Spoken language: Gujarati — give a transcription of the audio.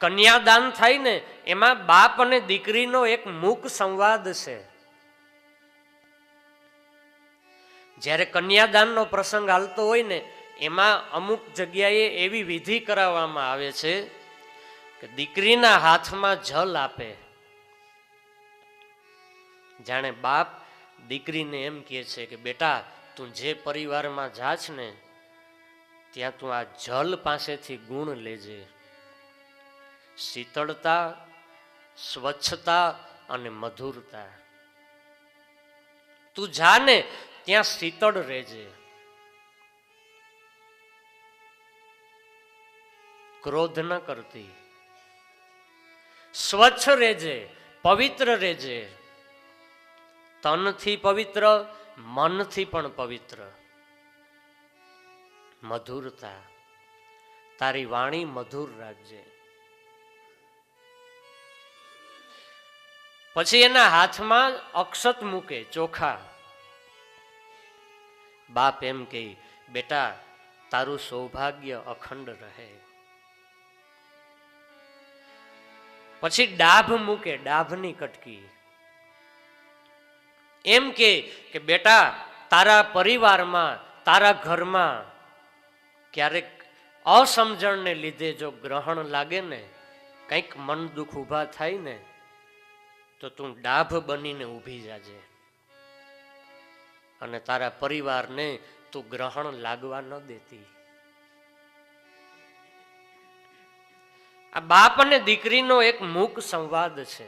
કન્યાદાન થાય ને એમાં બાપ અને દીકરીનો એક મૂક સંવાદ છે. જ્યારે કન્યાદાનનો પ્રસંગ હાલતો હોય ને એમાં અમુક જગ્યાએ એવી વિધિ કરાવવામાં આવે છે કે દીકરીના હાથમાં જલ આપે. જાણે બાપ દીકરીને એમ કહે છે કે બેટા, તું જે પરિવારમાં જાશ ને ત્યાં તું આ જલ પાસેથી ગુણ લેજે. શીતળતા, સ્વચ્છતા અને મધુરતા. તું જા ને ત્યાં શીતળ રહેજે, ક્રોધ ન કરતી, સ્વચ્છ રહેજે, પવિત્ર રહેજે. તનથી પવિત્ર, મનથી પણ પવિત્ર. મધુરતા, તારી વાણી મધુર રાખજે. પછી એના હાથમાં અક્ષત મૂકે, ચોખા. બાપ એમ કહે, બેટા તારું સૌભાગ્ય અખંડ રહે. પછી ડાભ મૂકે, ડાભની કટકી. એમ કે બેટા તારા પરિવારમાં, તારા ઘરમાં ક્યારેક અસમજણને લીધે જો ગ્રહણ લાગે ને, કંઈક મન દુઃખ ઊભા થાય ને, તો તું ડાભ બનીને ઊભી જાજે અને તારા પરિવારને તું ગ્રહણ લાગવા ન દેતી. આ બાપ અને દીકરીનો એક મૂક સંવાદ છે.